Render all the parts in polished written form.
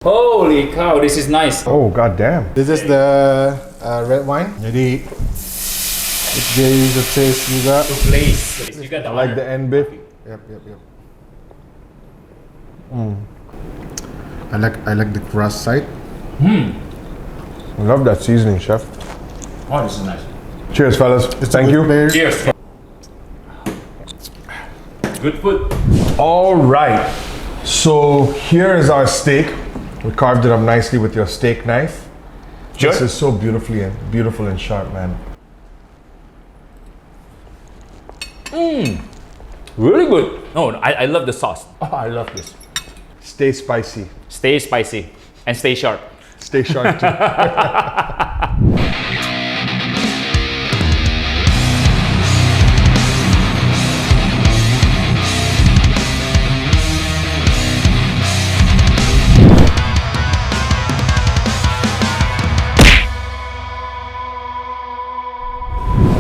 Holy cow, this is nice. Oh god damn. This is the red wine. Jadi dia user taste juga. Place. You got the I like the end bit. Yep. I like the crust side. I love that seasoning, chef. Oh, this is nice. Cheers, fellas. Thank you. Layer. Cheers. Good food. All right. So here is our steak. We carved it up nicely with your steak knife. Sure. This is so beautiful and sharp, man. Really good. Oh, I love the sauce. Oh, I love this. Stay spicy. Stay spicy and stay sharp. Stay sharp too.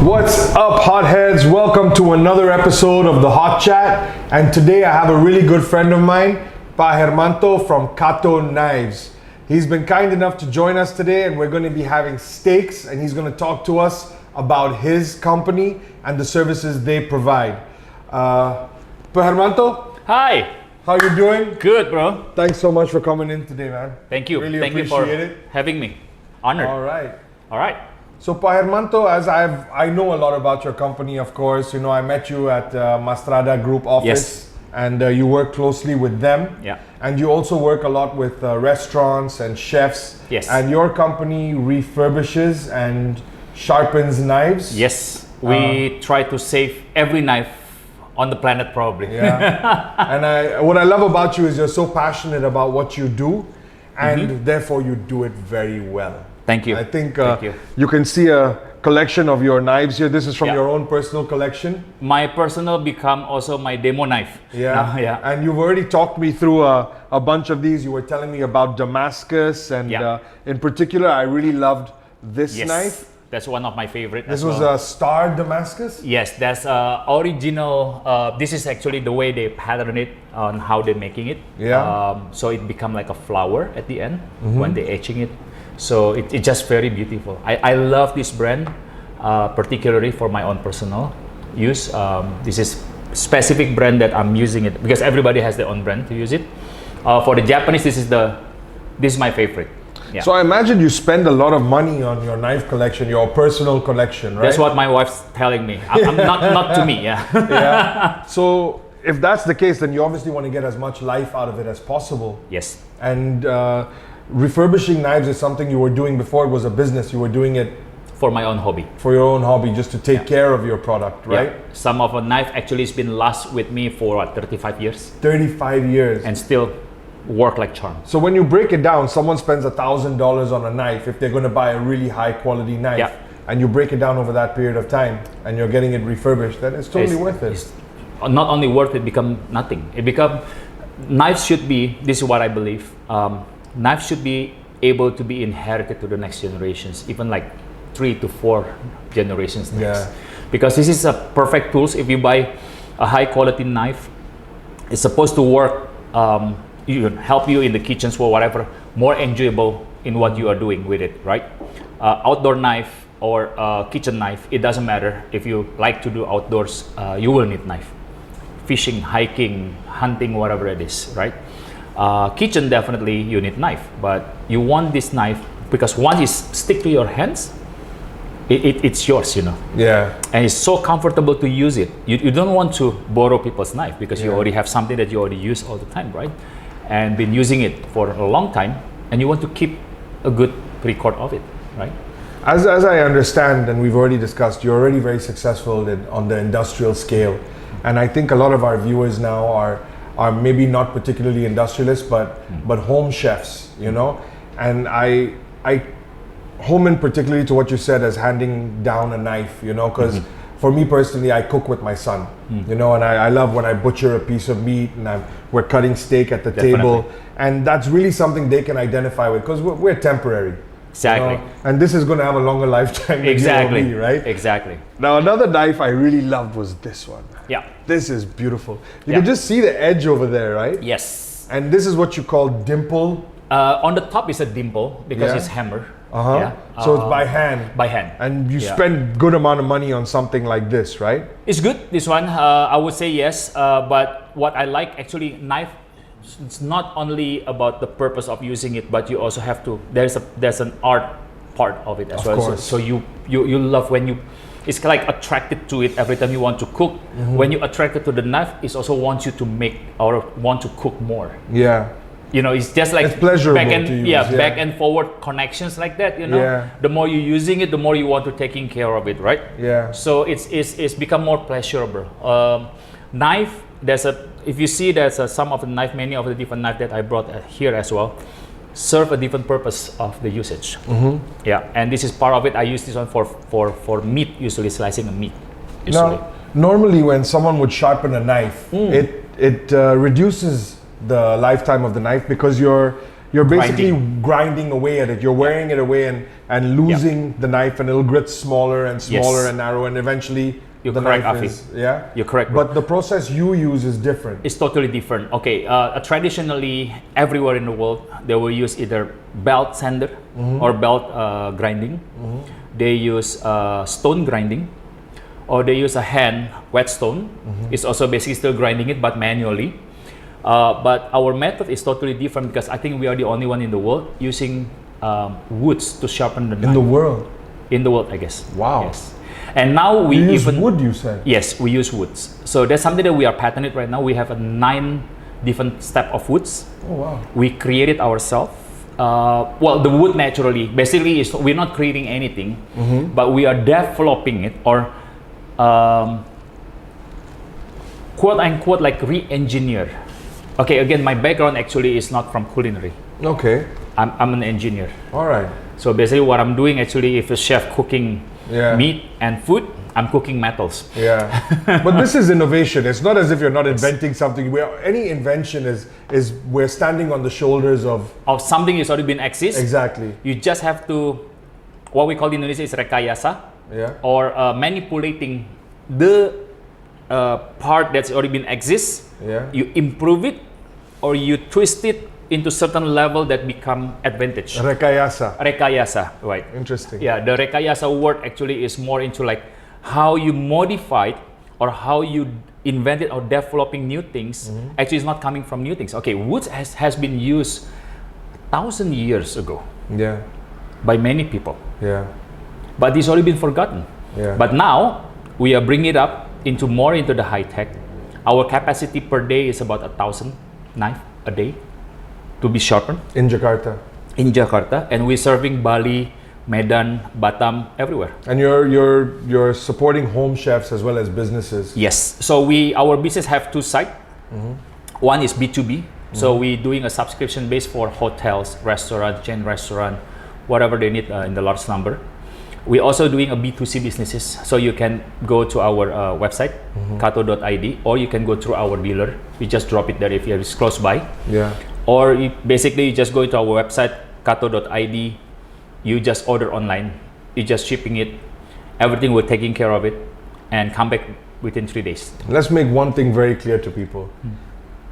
What's up, hotheads? Welcome to another episode of the Hot Chat. And today I have a really good friend of mine, Tan Hermanto from Katto Knives. He's been kind enough to join us today, and we're going to be having steaks, and he's going to talk to us about his company and the services they provide. Tan Hermanto, Hi. how you doing? Good, bro. Thanks so much for coming in today, man. Thank you. Really Thank you for appreciate it. having me. Honored. All right. All right. So Tan Hermanto, I know a lot about your company, of course. You know, I met you at Mastrada Group office, Yes. and you work closely with them. Yeah. And you also work a lot with restaurants and chefs. Yes. And your company refurbishes and sharpens knives. Yes. We try to save every knife on the planet, probably. Yeah. And what I love about you is you're so passionate about what you do, and therefore you do it very well. Thank you. I think Thank you. you can see a collection of your knives here. This is from Yeah. your own personal collection. My personal become also my demo knife. Yeah. Now, yeah. And you've already talked me through a bunch of these. You were telling me about Damascus, and Yeah. in particular, I really loved this Yes. knife. That's one of my favorite. This as was well. a star Damascus. Yes, that's original. This is actually the way they pattern it on how they're making it. Yeah. So it become like a flower at the end when they're etching it. So it's just very beautiful. I love this brand, particularly for my own personal use. This is specific brand that I'm using it because everybody has their own brand to use it. For the Japanese, this is my favorite. Yeah. So I imagine you spend a lot of money on your knife collection, your personal collection, right? That's what my wife's telling me. I'm not to me. Yeah. Yeah. So if that's the case, then you obviously want to get as much life out of it as possible. Yes. And refurbishing knives is something you were doing before it was a business. You were doing it For my own hobby. for your own hobby, just to take care of your product, right? Yeah. Some of a knife actually has been last with me for what, 35 years 35 years. and still work like charm. So when you break it down, someone spends $1,000 on a knife if they're going to buy a really high quality knife, Yeah. and you break it down over that period of time, and you're getting it refurbished, then it's totally worth it. It's not only worth it, become nothing. It become knives should be. This is what I believe. Knives should be able to be inherited to the next generations, even like 3 to 4 generations next. Yeah. Because this is a perfect tools. If you buy a high quality knife, it's supposed to work. Help you in the kitchens or whatever, more enjoyable in what you are doing with it, right? Outdoor knife or kitchen knife, it doesn't matter. If you like to do outdoors, you will need knife. Fishing, hiking, hunting, whatever it is, right? Kitchen, definitely you need knife, but you want this knife because once it stick to your hands, it's yours, you know. Yeah. And it's so comfortable to use it. You don't want to borrow people's knife because you Yeah. already have something that you already use all the time, right? And been using it for a long time, and you want to keep a good record of it, right? As I understand, and we've already discussed, you're already very successful on the industrial scale. And I think a lot of our viewers now are maybe not particularly industrialists, but home chefs, you know? And I home in particularly to what you said as handing down a knife, you know, because for me personally, I cook with my son, you know, and I love when I butcher a piece of meat and we're cutting steak at the table, and that's really something they can identify with because we're temporary. Exactly. You know? And this is going to have a longer lifetime than Exactly. you or me, right? Exactly. Now another knife I really loved was this one. Yeah. This is beautiful. You Yeah. can just see the edge over there, right? Yes. And this is what you call dimple On the top is a dimple because Yeah. it's hammer. Uh-huh. So it's by hand. By hand. And you Yeah. spend good amount of money on something like this, right? It's good, this one. I would say yes. But what I like actually, knife, it's not only about the purpose of using it, but you also have to, there's an art part of it as Of well. course. So you love when you, it's like attracted to it every time you want to cook. When you attracted to the knife, it also wants you to make or want to cook more. Yeah. You know, it's just like It's pleasurable back and to use, yeah, yeah. back and forward connections like that. You know, Yeah. the more you're using it, the more you want to taking care of it, right? Yeah. So it's become more pleasurable. Knife, if you see some of the knife, many of the different knife that I brought here as well, serve a different purpose of the usage. Yeah, and this is part of it. I use this one for meat, usually slicing a meat. Usually. Now, normally when someone would sharpen a knife, it reduces the lifetime of the knife because you're basically grinding away at it. You're wearing it away and losing the knife, and it'll get smaller and smaller and narrow, and eventually You're the correct, knife Afi. is You're correct, bro. But the process you use is different. It's totally different. Okay, traditionally, everywhere in the world, they will use either belt sander or belt grinding. They use stone grinding, or they use a hand whetstone. It's also basically still grinding it, but manually. But our method is totally different because I think we are the only one in the world using woods to sharpen the knife. In the world. In the world, I guess. Wow. Yes. And now we You use even wood, you said? Yes, we use woods. So that's something that we are patented right now. We have 9 different steps of woods. Oh, wow. We create it ourselves. Well, the wood naturally, basically, we're not creating anything, but we are developing it or quote unquote like re-engineer. Okay, again, my background actually is not from culinary. Okay. I'm an engineer. All right. So basically, what I'm doing actually, if a chef cooking meat and food, I'm cooking metals. Yeah. But this is innovation. It's not as if you're not inventing something. Any invention is we're standing on the shoulders of Something is already been exist. Exactly. You just have to, what we call in Indonesia is rekayasa, or manipulating the part that's already been exist. Yeah. You improve it, or you twist it into certain level that become advantage. Rekayasa, right? Interesting. Yeah, the rekayasa word actually is more into like how you modified or how you invented or developing new things. Actually, it's not coming from new things. Okay, wood has been used 1,000 years ago. Yeah. By many people. Yeah. But it's already been forgotten. Yeah. But now we are bringing it up into the high tech. Our capacity per day is about 1,000 knife a day to be sharpened In Jakarta. in Jakarta, and we're serving Bali, Medan, Batam, everywhere. And you're supporting home chefs as well as businesses. Yes. So our business have 2 sides. One is B2B. So we're doing a subscription base for hotels, restaurant, chain restaurant, whatever they need in the large number. We're also doing a B2C businesses. So you can go to our website, katto.id, or you can go through our dealer. We just drop it there if it's close by. Yeah. Or you just go to our website, katto.id. You just order online. You just shipping it. Everything we're taking care of it, and come back within 3 days. Let's make one thing very clear to people.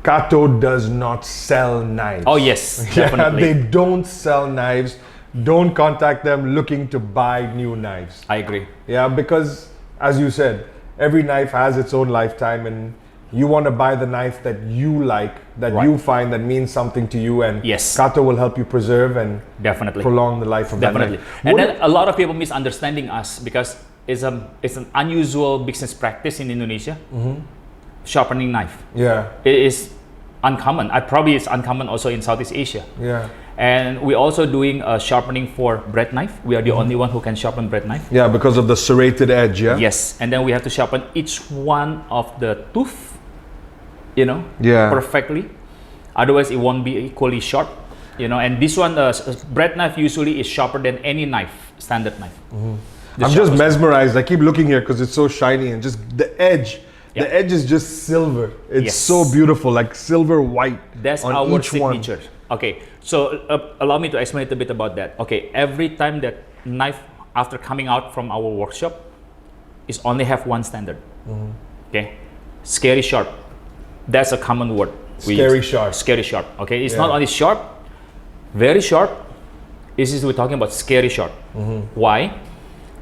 Katto does not sell knives. Oh yes, Yeah, definitely. they don't sell knives. Don't contact them looking to buy new knives. I agree. Yeah, because as you said, every knife has its own lifetime, and you want to buy the knife that you like, that you find that means something to you, and Katto will help you preserve and definitely prolong the life of that knife. And then a lot of people misunderstanding us because it's an unusual business practice in Indonesia. Sharpening knife. Yeah. It is uncommon. It's uncommon also in Southeast Asia. Yeah. And we're also doing sharpening for bread knife. We are the only one who can sharpen bread knife. Yeah, because of the serrated edge, yeah? Yes, and then we have to sharpen each one of the tooth, perfectly. Otherwise, it won't be equally sharp, and this one, bread knife usually is sharper than any knife, standard knife. I'm just mesmerized. I keep looking here because it's so shiny, and just the edge. The edge is just silver. It's so beautiful, like silver white. That's on our each one. signature. Okay, so allow me to explain a bit about that. Okay, every time that knife after coming out from our workshop is only have one standard. Okay, scary sharp. That's a common word. Scary sharp. Scary sharp. Okay, it's not only sharp, Very short. This is we're talking about scary short. Why?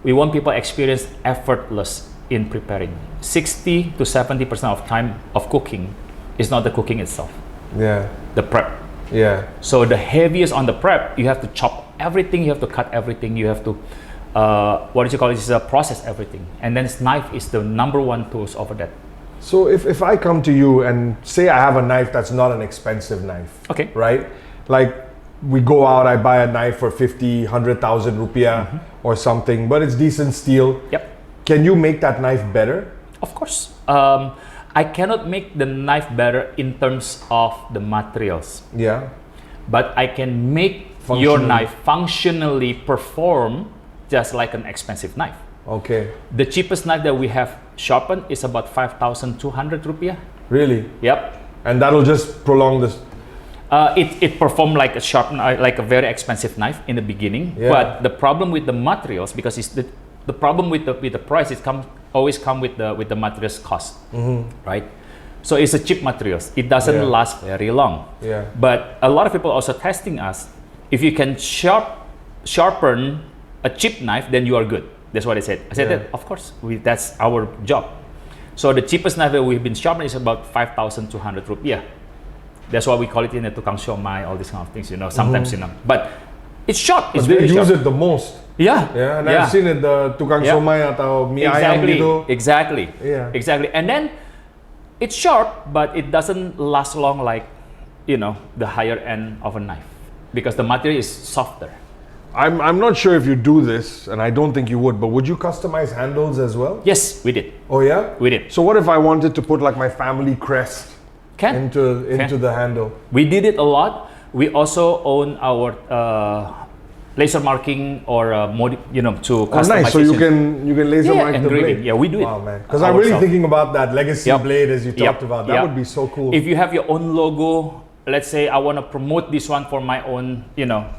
We want people experience effortless in preparing. 60 to 70% of time of cooking is not the cooking itself. Yeah. The prep. Yeah. So the heaviest on the prep, you have to chop everything, you have to cut everything, you have to process everything. And then this knife is the number one tools over that. So if I come to you and say I have a knife that's not an expensive knife, Okay. right? Like we go out, I buy a knife for 50, 100,000 rupiah or something, but it's decent steel. Yep. Can you make that knife better? Of course. I cannot make the knife better in terms of the materials, Yeah. but I can make your knife functionally perform just like an expensive knife. Okay. The cheapest knife that we have sharpened is about 5,200 rupiah. Really? Yep. And that'll just prolong this. It performed like a sharp, like a very expensive knife in the beginning. Yeah. But the problem with the materials, because it's the problem with the price, always come with the materials cost, right? So it's a cheap materials. It doesn't last very long. Yeah. But a lot of people also testing us. If you can sharpen a cheap knife, then you are good. That's what I said. I said that, of course, that's our job. So the cheapest knife that we've been sharpening is about 5,200 rupiah. That's why we call it in the tukang siomay, all these kind of things, sometimes, But it's short, it's But they very use short. it the most. Yeah. Yeah, and I've seen it, the tukang siomay atau mie ayam gitu. Exactly. Yeah. Exactly. And then it's sharp, but it doesn't last long like, the higher end of a knife, because the material is softer. I'm not sure if you do this, and I don't think you would, but would you customize handles as well? Yes, we did. Oh yeah? We did. So what if I wanted to put like my family crest into the handle? We did it a lot. We also own our laser marking or to customization. Oh nice, so you can laser mark the engraving. blade. Yeah, we do it. Wow man, because I'm really thinking about that legacy blade as you talked about. That Yep. would be so cool. If you have your own logo, let's say I want to promote this one for my own,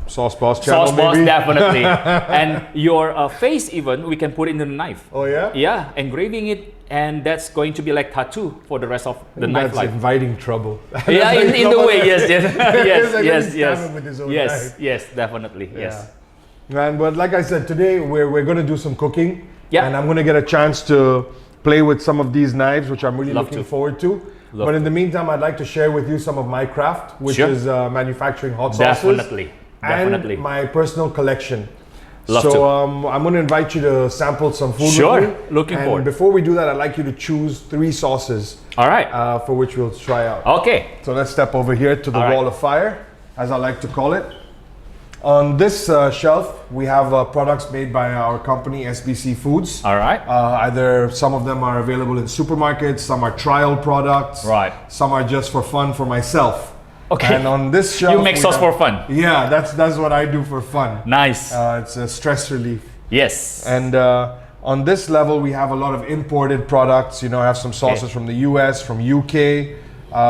Sauce Boss channel, Sauce Boss, maybe? definitely. And your face even, we can put it in the knife. Oh yeah? Yeah, engraving it, and that's going to be like tattoo for the rest of the knife That's life. inviting trouble. Yeah, in the way, yes, With his yes, definitely, yes. Man, but like I said, today we're going to do some cooking. Yeah. And I'm going to get a chance to play with some of these knives, which I'm really Love looking to. forward to. But in the meantime, I'd like to share with you some of my craft, which Sure. is manufacturing hot sauces. Definitely. And my personal collection. Love so to. I'm going to invite you to sample some food Sure. with me. Looking and forward. before we do that, I'd like you to choose 3 sauces All right. for which we'll try out. Okay. So let's step over here to the All right. wall of fire, as I like to call it. On this shelf, we have products made by our company, SBC Foods. All right. Either some of them are available in supermarkets, some are trial products, Right. some are just for fun for myself. Okay. And on this shelf, You make we sauce have- for fun. Yeah, that's what I do for fun. Nice. It's a stress relief. Yes. And on this level, we have a lot of imported products. I have some sauces from the US, from UK.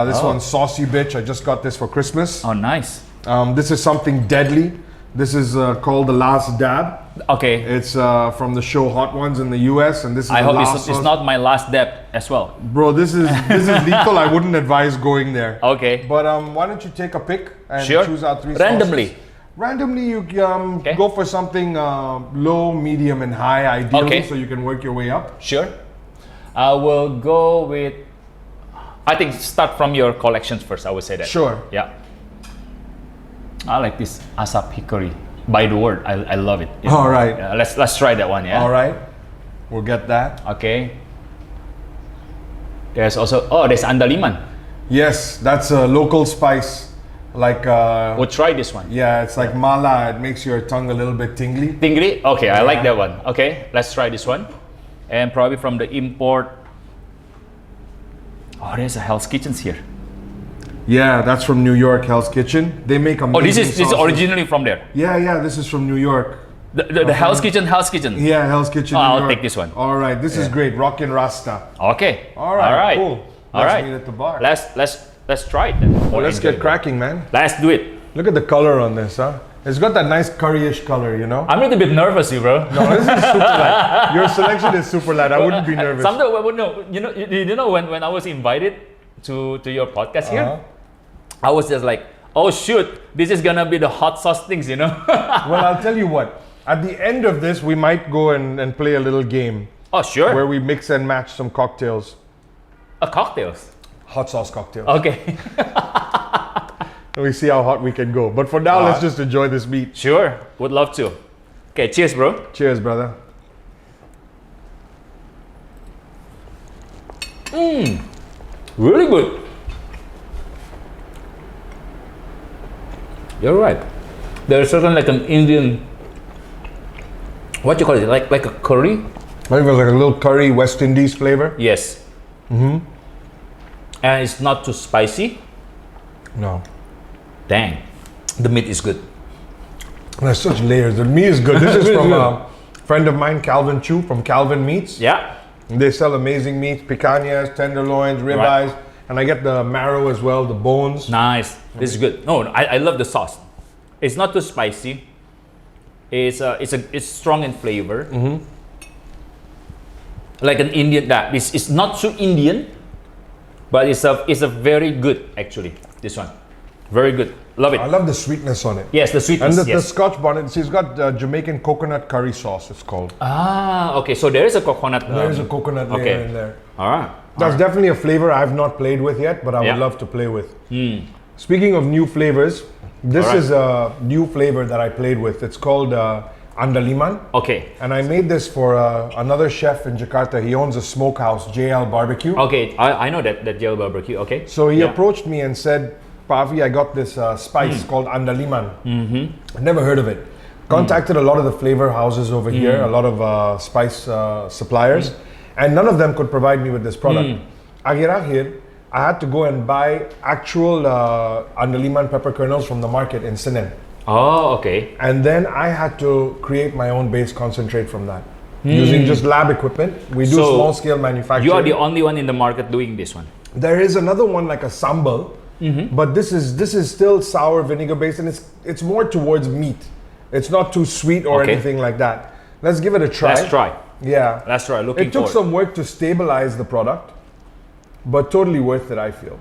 This one's Saucy Bitch. I just got this for Christmas. Oh, nice. This is something deadly. This is called The Last Dab. Okay. It's from the show Hot Ones in the US, and this is I the hope last it's sauce. not my last dab as well. Bro, this is lethal. I wouldn't advise going there. Okay. But why don't you take a pick and Sure. choose out 3 Randomly. sauces. Randomly, you go for something low, medium, and high, ideally, Okay. so you can work your way up. Sure. I will go with, I think start from your collections first, I would say that. Sure. Yeah. I like this asap hickory. By the word, I love it. All right. Yeah, let's try that one, yeah? All right. We'll get that. Okay. There's also, there's andaliman. Yes, that's a local spice. Like, We'll try this one. yeah, it's like mala. It makes your tongue a little bit tingly. Tingri? Okay, I like that one. Okay, let's try this one. And probably from the import. Oh, there's a Hell's Kitchens here. Yeah, that's from New York, Hell's Kitchen. They make amazing Oh, this is sauces. originally from there. Yeah, this is from New York. The Hell's Kitchen. Yeah, Hell's Kitchen. Oh, New I'll York. take this one. All right, this is great. Rockin' Rasta. Okay. All right, cool. All Let's right. meet at the bar. Let's try it then. Well, let's get cracking, man. Let's do it. Look at the color on this, huh? It's got that nice curryish color, you know? I'm a little bit nervous, you bro. No, this is super light. Your selection is super light. I wouldn't be nervous. Sometimes, no, you know when I was invited to your podcast here, I was just like, Oh shoot, this is gonna be the hot sauce things, you know. Well, I'll tell you what. At the end of this, we might go and play a little game Oh sure. where we mix and match some cocktails, Cocktails. hot sauce cocktails. Okay. And we see how hot we can go. But for now, let's just enjoy this meat. Sure. Would love to. Okay, cheers, bro. Cheers, brother. Really good. You're right. There's certain like an Indian, what you call it, like a curry? I think it was like a little curry West Indies flavor. Yes. And it's not too spicy. No. Dang, the meat is good. There's such layers. The meat is good. This is from a friend of mine, Calvin Chu from Calvin Meats. Yeah. They sell amazing meats, picanhas, tenderloins, ribeyes, and I get the marrow as well, the bones. Nice. This is good. No, I love the sauce. It's not too spicy. It's strong in flavor. Like an Indian that it's not too Indian, but it's a very good actually. This one, very good. Love it. I love the sweetness on it. Yes, the sweetness. And the yes. Scotch bonnet, she's got Jamaican coconut curry sauce, it's called. Ah, okay. So there is a coconut. There is a coconut layer in there. All right. That's definitely a flavor I've not played with yet, but I would love to play with. Speaking of new flavors, this is a new flavor that I played with. It's called Andaliman. Okay. And I made this for another chef in Jakarta. He owns a smokehouse, JL Barbecue. Okay, I know that jail barbecue. Okay. So he approached me and said, Pavi, I got this spice called Andaliman. I'd never heard of it. Contacted a lot of the flavor houses over here, a lot of spice suppliers, and none of them could provide me with this product. Akhir-akhir, I had to go and buy actual Andaliman pepper kernels from the market in Senen. Oh, okay. And then I had to create my own base concentrate from that. Using just lab equipment. We do So, small scale manufacturing. You are the only one in the market doing this one. There is another one like a sambal, but this is still sour vinegar based, and it's more towards meat. It's not too sweet or anything like that. Let's give it a try. Let's try. Yeah. Let's try. Looking It took forward. some work to stabilize the product, but totally worth it, I feel.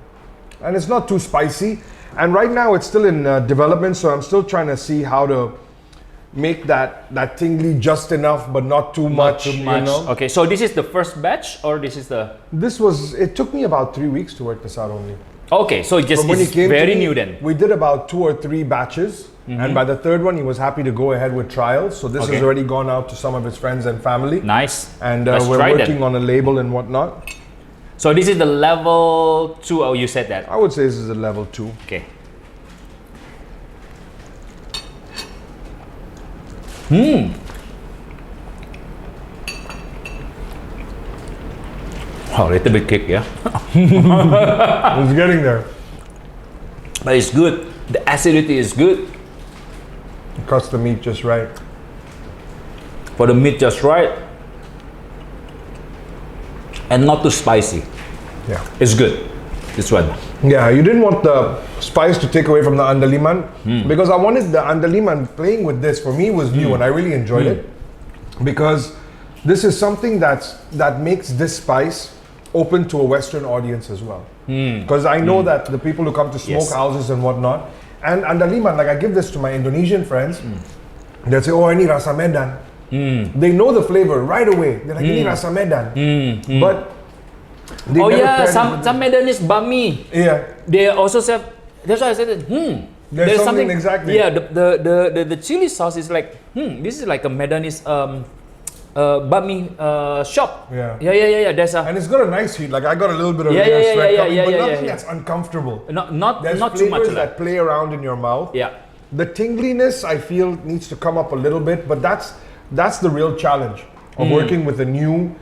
And it's not too spicy. And right now it's still in development, so I'm still trying to see how to make that tingly just enough, but not too much. Too much. You know? Okay, so this is the first batch, or this is the? It took me about 3 weeks to work this out only. Okay, so it just From when it's he came to very me, new then. We did about 2 or 3 batches, and by the third one, he was happy to go ahead with trials. So this has already gone out to some of his friends and family. Nice. And Let's we're try working then. on a label and whatnot. So this is the level 2. Oh, you said that. I would say this is a level 2. Okay. Oh, a little bit kick, yeah. It's getting there. But it's good. The acidity is good. It cuts the meat just right. For the meat just right. And not too spicy. Yeah. It's good. This one. Yeah, you didn't want the spice to take away from the andaliman because I wanted the andaliman. Playing with this for me was new and I really enjoyed it because this is something that makes this spice open to a Western audience as well. Because I know that the people who come to smoke houses and whatnot, and andaliman, like I give this to my Indonesian friends, they'll say, oh, ini rasa Medan. They know the flavor right away. They're like, ini rasa Medan. But they Oh never yeah, paired it some with Medanese bami. Yeah. They also say. That's why I said, There's something exactly. Yeah, the chili sauce is like, this is like a Medanese bami shop. Yeah. Yeah. There's a And it's got a nice heat. Like I got a little bit of Yeah, real yeah, sweat yeah, coming, yeah, but yeah, nothing yeah. that's uncomfortable. not There's too much. flavors that play around in your mouth. Yeah. The tingliness I feel needs to come up a little bit, but that's the real challenge of working with a new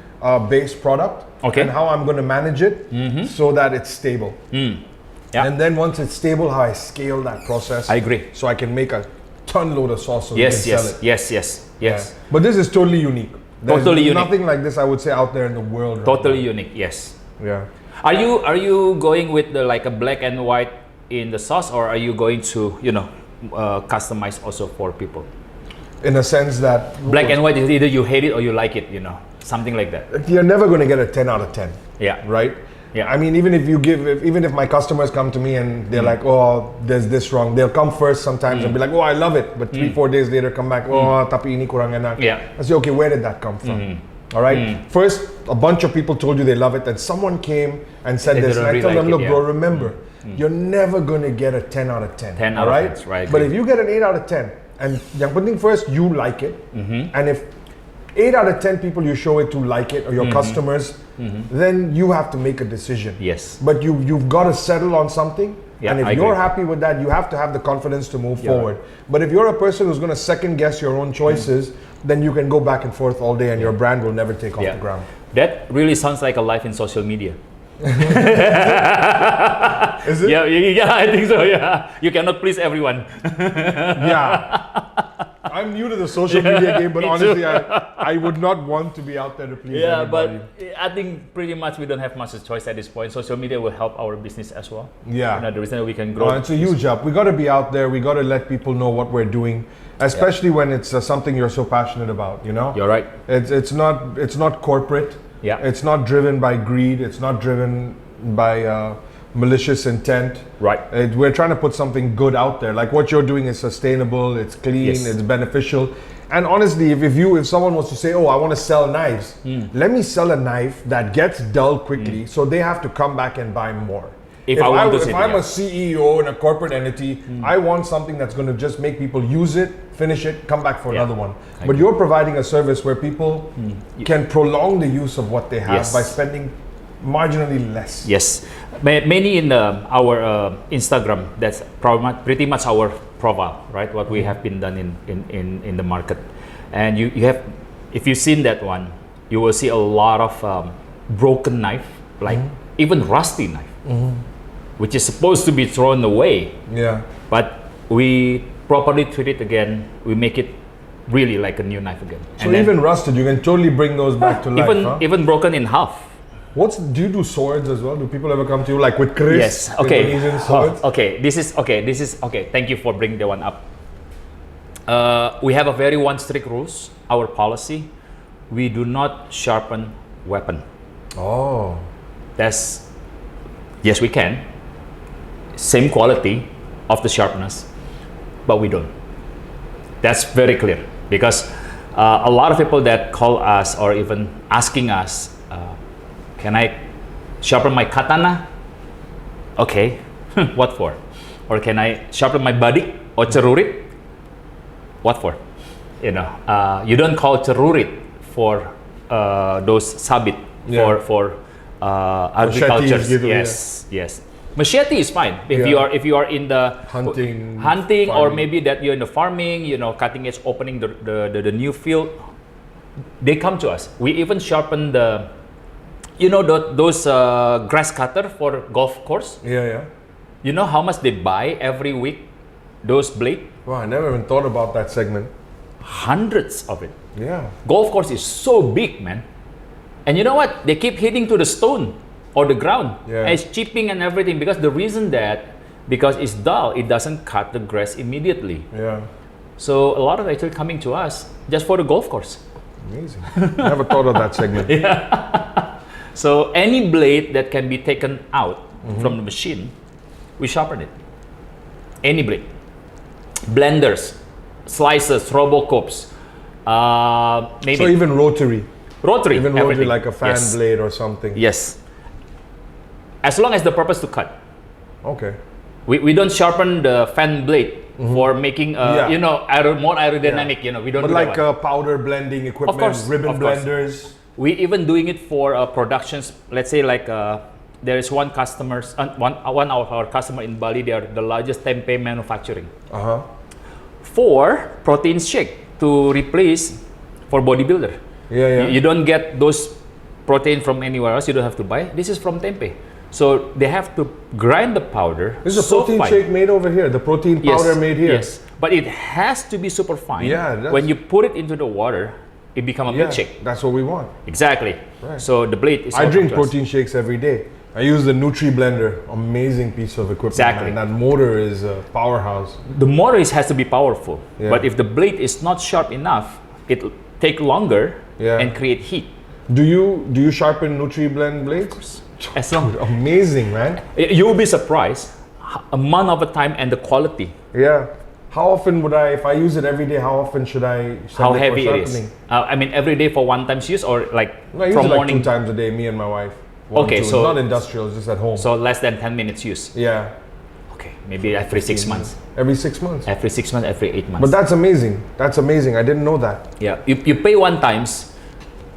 base product and how I'm going to manage it so that it's stable. Yeah. And then once it's stable, how I scale that process. I agree. So I can make a ton load of sauce so Yes, we can sell it. yes. Yeah. But this is totally unique. There's Totally unique. nothing like this I would say out there in the world. right Totally unique. Yes. now. Yeah. Are you going with the like a black and white in the sauce, or are you going to customize also for people? In a sense that Black and white is either you hate it or you like it, something like that. you're never going to get a 10 out of 10. Yeah. Right? Yeah. I mean, even if my customers come to me and they're like, oh, there's this wrong, they'll come first sometimes and be like, oh, I love it. But 3-4 days later, come back, oh, tapi ini kurang enak. Yeah. I say, okay, where did that come from? All right. First, a bunch of people told you they love it, and someone came and said this. And I tell them, look, bro, remember, you're never going to get a 10 out of 10. 10 out of 10, right. But if you get an 8 out of 10, and yang penting first, you like it, and if 8 out of 10 people you show it to like it, or your customers, then you have to make a decision. Yes. But you've got to settle on something. Yeah, and if I you're agree. happy with that, you have to have the confidence to move forward. But if you're a person who's going to second guess your own choices, then you can go back and forth all day and your brand will never take off the ground. That really sounds like a life in social media. Is it? Yeah, I think so. Yeah, you cannot please everyone. Yeah. I'm new to the social media game, but honestly, I would not want to be out there to please everybody. But I think pretty much we don't have much choice at this point. Social media will help our business as well. Yeah. The reason that we can grow. It's a huge help. We got to be out there. We got to let people know what we're doing, especially when it's something you're so passionate about. You know. You're right. It's not corporate. Yeah. It's not driven by greed. It's not driven by malicious intent. Right. We're trying to put something good out there. Like what you're doing is sustainable. It's clean. Yes. It's beneficial. And honestly, if someone was to say, "Oh, I want to sell knives," let me sell a knife that gets dull quickly, so they have to come back and buy more. If I'm a CEO in a corporate entity, I want something that's going to just make people use it, finish it, come back for another one. But you're providing a service where people can prolong the use of what they have by spending marginally less. Yes, many in our Instagram. That's pretty much our profile, right? What we have been done in the market, and you have, if you've seen that one, you will see a lot of broken knife, like even rusty knife. Which is supposed to be thrown away. Yeah. But we properly treat it again. We make it really like a new knife again. So even rusted, you can totally bring those back to life. Even broken in half. Do you do swords as well? Do people ever come to you like with Chris? Yes. Okay. Indonesian swords? This is okay. Thank you for bringing that one up. We have a very one strict rules. Our policy: we do not sharpen weapon. Oh. Yes, we can. Same quality of the sharpness, but we don't. That's very clear because a lot of people that call us or even asking us, can I sharpen my katana? Okay, what for? Or can I sharpen my badik or cerurit? What for? You don't call cerurit for those sabit for agriculture. Yes. Machete is fine if you are in the hunting farming. Or maybe that you're in the farming, cutting edge, opening the new field. They come to us. We even sharpen the, those grass cutter for golf course. Yeah. You know how much they buy every week? Those blade. Wow, I never even thought about that segment. Hundreds of it. Yeah. Golf course is so big, man. And you know what? They keep hitting to the stone or the ground. Yeah. And it's chipping and everything because it's dull, it doesn't cut the grass immediately. Yeah. So a lot of actually coming to us just for the golf course. Amazing. Never thought of that segment. Yeah. So any blade that can be taken out from the machine, we sharpen it. Any blade. Blenders, slicers, robocopes, maybe. So even rotary. Even everything. Like a fan blade or something. Yes. As long as the purpose to cut. Okay. We don't sharpen the fan blade for making more aerodynamic. We don't. But do like that powder blending equipment, of course, ribbon blenders. We even doing it for productions. Let's say like there is one of our customer in Bali. They are the largest tempeh manufacturing. For protein shake to replace for bodybuilder. Yeah. You don't get those protein from anywhere else. You don't have to buy. This is from tempeh. So they have to grind the powder. This is a protein shake made over here. The protein powder made here. Yes, but it has to be super fine. Yeah. When you put it into the water, it becomes a milkshake. That's what we want. Exactly. Right. So the blade is. I drink protein shakes every day. I use the Nutri blender. Amazing piece of equipment. Exactly. And that motor is a powerhouse. The motor has to be powerful. Yeah. But if the blade is not sharp enough, it'll take longer and create heat. Do you sharpen Nutri blend blades? As long Amazing, man. you will be surprised, a month of a time and the quality. Yeah. How often would I, if I use it every day, how often should I send How it heavy for it is. sharpening? I mean, every day for one times use or like No, I use from it like morning. 2 times a day, me and my wife. Okay, two. so- Not industrial, just at home. So less than 10 minutes use. Yeah. Okay, maybe every 6 months. Every 6 months. Every 6 months, every 8 months. But that's amazing. That's amazing. I didn't know that. Yeah, you pay one times,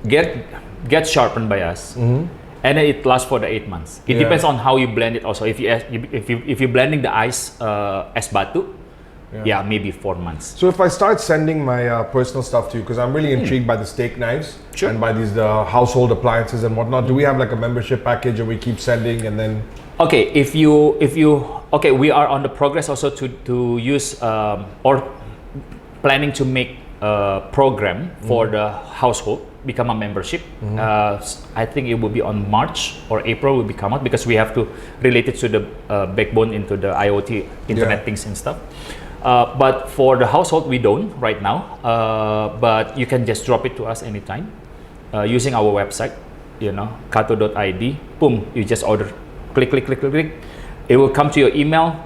get sharpened by us, and then it lasts for the 8 months. It Yeah. depends on how you blend it. Also, if you're blending the ice as batu, yeah, maybe 4 months. So if I start sending my personal stuff to you, because I'm really intrigued by the steak knives Sure. and by these household appliances and whatnot, do we have like a membership package or we keep sending and then? Okay, if you okay, we are on the progress also to use or planning to make a program for the household become a membership. I think it will be on March or April will be come out because we have to relate it to the backbone into the IoT Internet Yeah. things and stuff. But for the household, we don't right now. But you can just drop it to us anytime using our website, katto.id. Boom, you just order. Click. It will come to your email.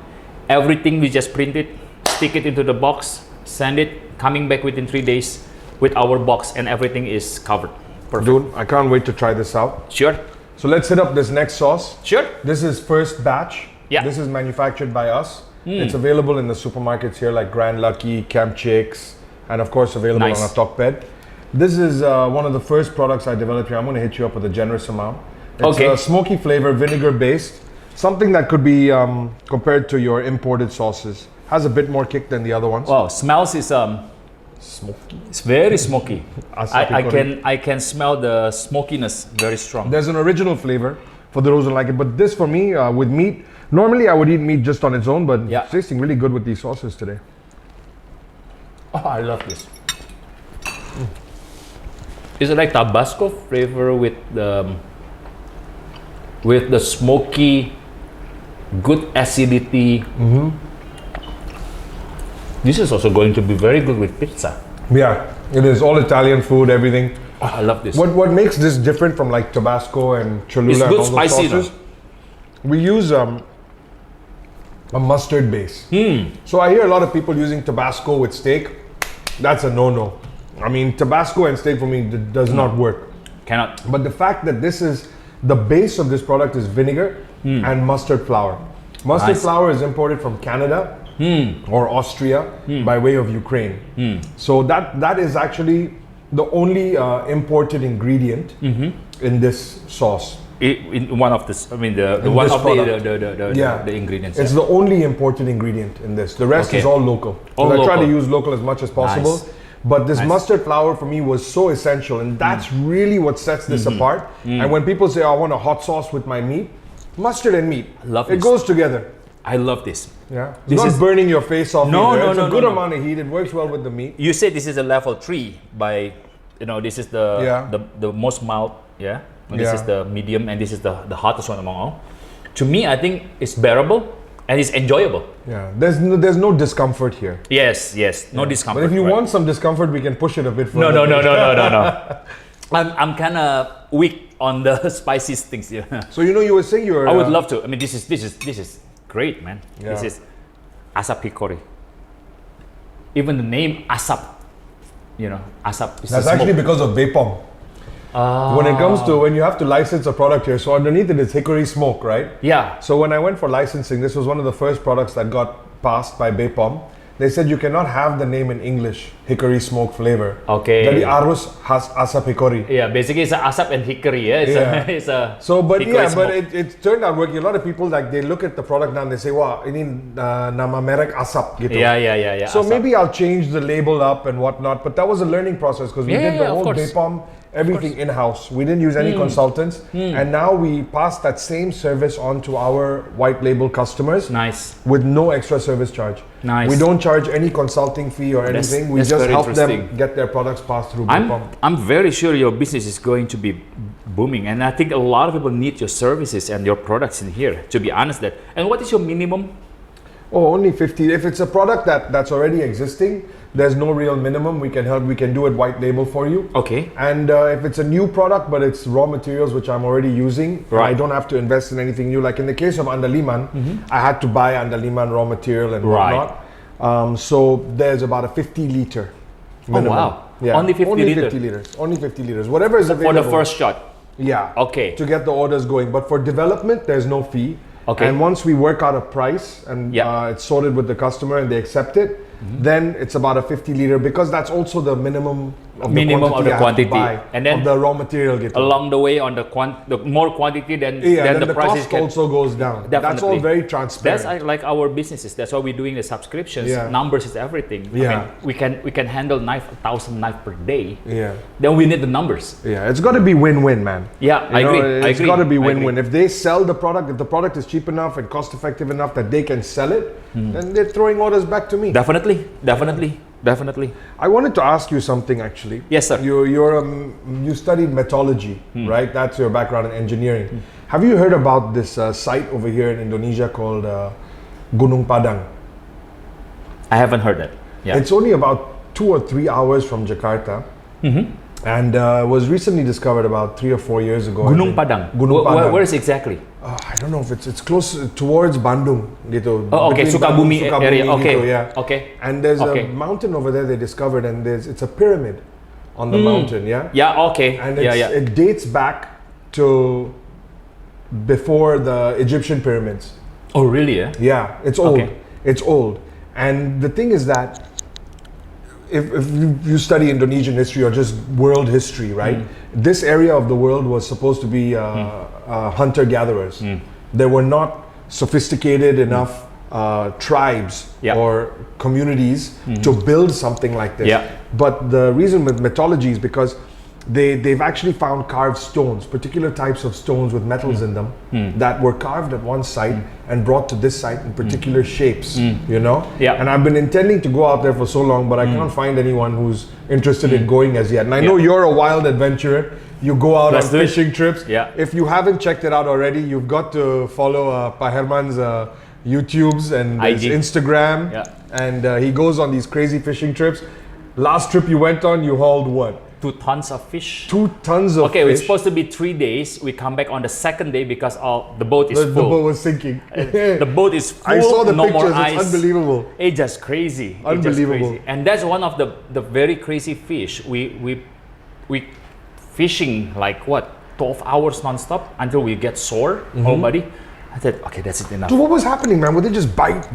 Everything we just print it, stick it into the box, send it, coming back within 3 days with our box and everything is covered. Perfect. Dude, I can't wait to try this out. Sure. So let's hit up this next sauce. Sure. This is first batch. Yeah. This is manufactured by us. It's available in the supermarkets here like Grand Lucky, Camp Chicks, and of course available Nice. on a top bed. This is one of the first products I developed here. I'm going to hit you up with a generous amount. It's Okay. a smoky flavor, vinegar based. Something that could be compared to your imported sauces. Has a bit more kick than the other ones. Wow, smells is Smoky. it's very smoky. Asahi I curry. can smell the smokiness very strong. There's an original flavor for those who like it, but this for me with meat. Normally I would eat meat just on its own, but Yeah. it's tasting really good with these sauces today. Oh, I love this. Is it like Tabasco flavor with the smoky, good acidity? This is also going to be very good with pizza. Yeah, it is all Italian food, everything. Oh, I love this. What makes this different from like Tabasco and Cholula It's and good all those spicy, sauces? We use a mustard base. Hmm. So I hear a lot of people using Tabasco with steak. That's a no-no. I mean, Tabasco and steak for me does not work. Cannot. But the fact that this is the base of this product is vinegar and mustard flour. Mustard Nice. flour is imported from Canada or Austria by way of Ukraine. So that is actually the only imported ingredient in this sauce. In one of this, I mean the In one this of product. the ingredients. It's the only imported ingredient in this. The rest Okay. is all local. All 'Cause I try to local. use local as much as possible. Nice. But this Nice. mustard flour for me was so essential, and that's really what sets this apart. And when people say, "I want a hot sauce with my meat," mustard and meat, Love it this. goes together. I love this. Yeah, it's This not is- burning your face off. No, either. no, It's no, a no, good no. amount of heat. It works well with the meat. You say this is a level 3 by, this is the Yeah. the most mild, yeah. And this Yeah. is the medium, and this is the hottest one among all. To me, I think it's bearable and it's enjoyable. Yeah, there's no discomfort here. Yes, no discomfort. But if you right? want some discomfort, we can push it a bit further. no. I'm kind of weak on the spicy things. Yeah. So you were saying you were. I would love to. I mean, this is great, man. This Yeah. is asap hikori. Even the name asap, asap. Is That's the actually smoke. because of Bepom. When it comes to when you have to license a product here, so underneath it is hickory smoke, right? Yeah. So when I went for licensing, this was one of the first products that got passed by Bepom. They said you cannot have the name in English, hickory smoke flavor. Okay. Jadi harus has asap hickory. Yeah, basically it's a asap and hickory. Yeah, it's Yeah. it's a. So, but hickory yeah, smoke. but it turned out working. A lot of people like they look at the product now and they say, "Wow, ini nama merek asap gitu." Yeah. So asap. maybe I'll change the label up and whatnot. But that was a learning process because we Yeah, did the yeah, of whole course. Bepom, everything in-house. We didn't use any consultants. And now we pass that same service on to our white label customers Nice. with no extra service charge. Nice. We don't charge any consulting fee or That's- anything. We that's just very help them interesting. get their products passed through Bepom. I'm very sure your business is going to be booming, and I think a lot of people need your services and your products in here. To be honest, and what is your minimum? Oh, only 50. If it's a product that's already existing, there's no real minimum. We can help. We can do it white label for you. Okay. And if it's a new product, but it's raw materials which I'm already using, Right. I don't have to invest in anything new. Like in the case of Andaliman, I had to buy Andaliman raw material and Right. whatnot. So there's about a 50 liter minimum. wow. Yeah. Only 50 liter? 50 liters. Only 50 liters. Whatever is For available. the first shot. Yeah. Okay. To get the orders going. But for development, there's no fee. Okay. And once we work out a price and Yeah. it's sorted with the customer and they accept it, then it's about a 50 liter, because that's also the minimum of Minimum of the I have to quantity. buy And then of the raw material. Gitu. Along the way, on the more quantity, then then the the prices cost get. also goes down. That's all Definitely. very transparent. That's like our businesses. That's why we're doing the subscriptions. Yeah. Numbers is everything. I Yeah. mean, we can handle 1,000 knife per day. yeah. Then we need the numbers. Yeah, it's got to be win-win, man. Yeah, You I know, agree. It's got to be win-win. If they sell the product, if the product is cheap enough and cost-effective enough that they can sell it, then they're throwing orders back to me. Definitely. I wanted to ask you something actually. Yes, sir. You studied metallurgy, right? That's your background in engineering. Have you heard about this site over here in Indonesia called Gunung Padang? I haven't heard that. Yeah. It's only about 2 or 3 hours from Jakarta, and was recently discovered about 3 or 4 years ago. I Gunung think. Padang. Gunung Padang. Where is it exactly? I don't know if it's close towards Bandung, gitu. Oh, okay. Between Sukabumi Bandung, area. gitu, Okay. yeah. Okay. And there's Okay. a mountain over there they discovered, and it's a pyramid on the mountain, yeah. Yeah. Okay. And it it dates back to before the Egyptian pyramids. Oh, really? Yeah. Yeah, it's old. Okay. It's old. And the thing is that if you study Indonesian history or just world history, right? This area of the world was supposed to be hunter-gatherers. There were not sophisticated enough tribes Yeah. or communities to build something like this. Yeah. But the reason with metallurgy is because they've actually found carved stones, particular types of stones with metals in them that were carved at one site and brought to this site in particular shapes, you know? Yeah. And I've been intending to go out there for so long, but I can't find anyone who's interested in going as yet. And I know you're a wild adventurer. You go out Let's on do it. fishing trips. Yeah. If you haven't checked it out already, you've got to follow Pa Herman's YouTubes and his IG. Instagram. Yeah. And he goes on these crazy fishing trips. Last trip you went on, you hauled what? 2 tons of fish. 2 tons of Okay, fish. it's supposed to be 3 days. We come back on the second day because the boat is The full. boat was sinking. The boat is full. I saw the no pictures. more ice. It's unbelievable. It's just crazy. It's just Unbelievable. crazy. And that's one of the very crazy fish. We fishing like what 12 hours non-stop until we get sore whole body. I said, okay, that's it enough. So what was happening, man? Would they just bite,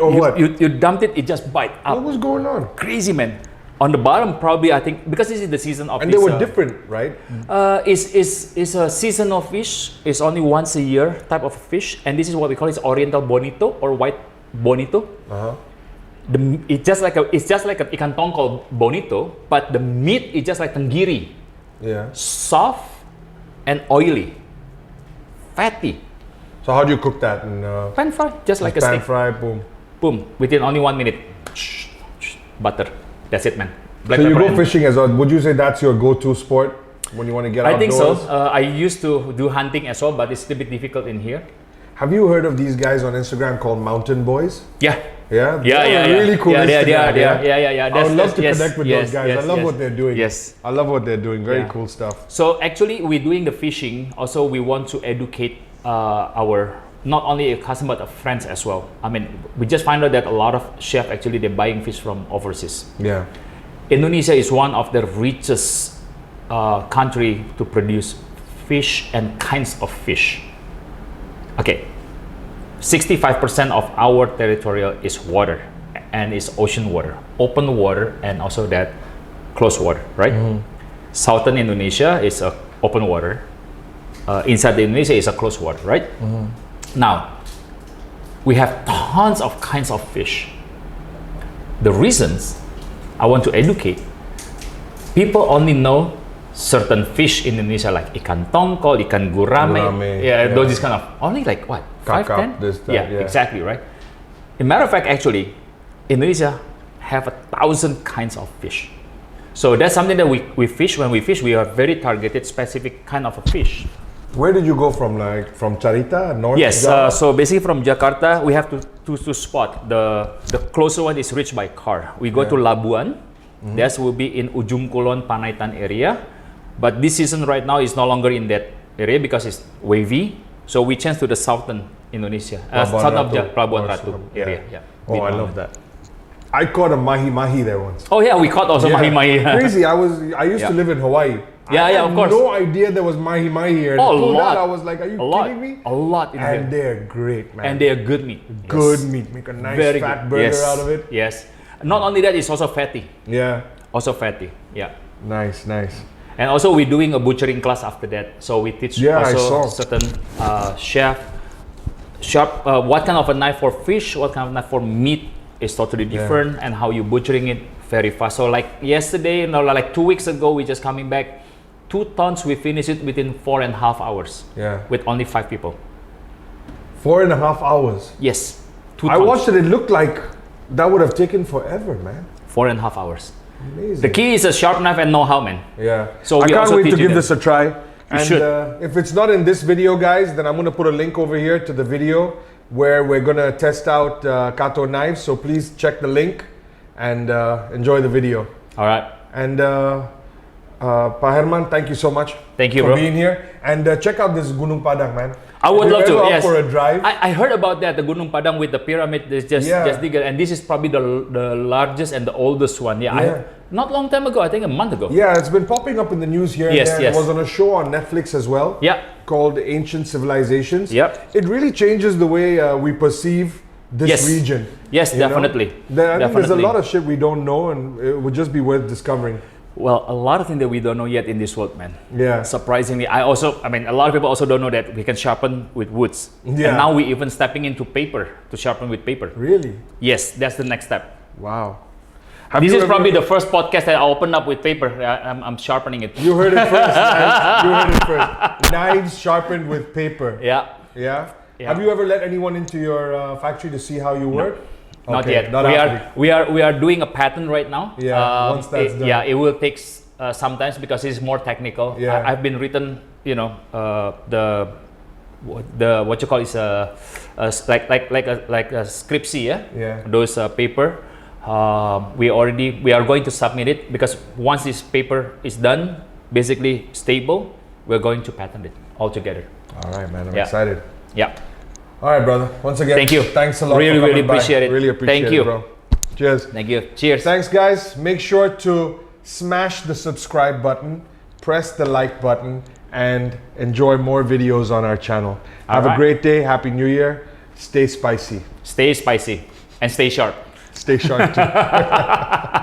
or what? You dumped it, it just bite up. What was going on? Crazy, man. On the bottom, probably I think because this is the season of And this, they were different, right? Is a seasonal fish. It's only once a year type of fish, and this is what we call it oriental bonito or white bonito. It's just like a ikan tongkol bonito, but the meat is just like tenggiri, Yeah. soft and oily, fatty. So how do you cook that? In, Pan fry, just like a pan steak. fry, boom. Boom, within only 1 minute. Butter. That's it, man. Black So you pepper go and- fishing as well. Would you say that's your go-to sport when you want to get I outdoors? think so. I used to do hunting as well, but it's a bit difficult in here. Have you heard of these guys on Instagram called Mountain Boys? Yeah. Yeah, Yeah. Really cool. Yeah, Instagram, yeah. I would love to yes, connect with yes, those guys. yes, I love yes. what they're doing. Yes. I love what they're doing. Very Yeah. cool stuff. So actually, we're doing the fishing. Also, we want to educate our not only a customer but friends as well. I mean, we just find out that a lot of chefs actually they're buying fish from overseas. Yeah. Indonesia is one of the richest country to produce fish and kinds of fish. Okay, 65% of our territorial is water, and it's ocean water, open water, and also that closed water, right? Southern Indonesia is a open water. Inside the Indonesia is a closed water, right? Now, we have tons of kinds of fish. The reasons I want to educate, people only know certain fish in Indonesia like ikan tongkol, ikan gurame, yeah. those kind of, only like what, 5, Kakap, 10? this, that, yeah, yeah. exactly, right? As a matter of fact, actually, Indonesia have 1,000 kinds of fish. So that's something that we fish. When we fish, we are very targeted, specific kind of a fish. Where did you go from? Like from Carita, North? Yes, Java? so basically from Jakarta, we have to spot. The closer one is reached by car. We go to Labuan. That will be in Ujung Kulon, Panaitan area. But this season right now is no longer in that area because it's wavy. So we changed to the southern Indonesia, south of Pelabuhan Ratu area. Yeah. Oh, I love that. I caught a mahi there once. Oh yeah, we caught also mahi. Crazy. I used to live in Hawaii. Yeah, I had of course. no idea there was mahi here. Oh, a Pulled lot. out, I was like, are you kidding me? A lot in And here. they're great, man. And they are good meat. Good Yes. meat. Make a nice Very fat good. burger out of it. Yes. Not only that, it's also fatty. Yeah. Also fatty. Yeah. Nice. And also we're doing a butchering class after that. So we teach I also saw. certain chef what kind of a knife for fish, what kind of knife for meat is totally different, and how you butchering it very fast. So like yesterday, like 2 weeks ago, we just coming back. 2 tons, we finished it within 4.5 hours. Yeah. With only 5 people. 4.5 hours. Yes. 2 I tons. watched it. It looked like that would have taken forever, man. 4.5 hours. Amazing. The key is a sharp knife and know-how, man. Yeah. So I we can't also wait teach to you give that. this a try. And should. If it's not in this video, guys, then I'm going to put a link over here to the video where we're going to test out Katto Knives. So please check the link and enjoy the video. All right. And Pa Herman, thank you so much. Thank you, for bro. being here. And check out this Gunung Padang, man. I would love to. Up Yes. for a drive. I heard about that, the Gunung Padang with the pyramid. It's just bigger, and this is probably the largest and the oldest one. Yeah. Not long time ago. I think a month ago. Yeah, it's been popping up in the news here and Yes, there. yes. It was on a show on Netflix as well. Yeah. Called Ancient Civilizations. Yep. It really changes the way we perceive this Yes. region. Yes, you know? definitely. I think there's a Definitely. lot of shit we don't know, and it would just be worth discovering. Well, a lot of things that we don't know yet in this world, man. Yeah. Surprisingly, a lot of people also don't know that we can sharpen with woods. Yeah. And now we even stepping into paper to sharpen with paper. Really? Yes, that's the next step. Wow. This is probably the first podcast that I opened up with paper. I'm sharpening it. You heard it first. Man. You heard it first. Knives sharpened with paper. Yeah. Yeah? Yeah. Have you ever let anyone into your factory to see how you work? Not Okay, yet. not happening. We are doing a pattern right now. Yeah, once that's done. Yeah, it will take sometimes because it's more technical. Yeah. I've been written, the what you call is like a scriptsy, yeah. Yeah. Those paper. We are going to submit it because once this paper is done, basically stable, we're going to patent it altogether. All right, man. I'm Yeah. excited. Yeah. All right, brother. Once again, Thank you. Thanks a lot. Really, for coming really by. appreciate it. Really appreciate Thank it, you. bro. Cheers. Thank you. Cheers. Thanks, guys. Make sure to smash the subscribe button, press the like button, and enjoy more videos on our channel. Have a right. great day. Happy New Year. Stay spicy. Stay spicy and stay sharp. Stay sharp too.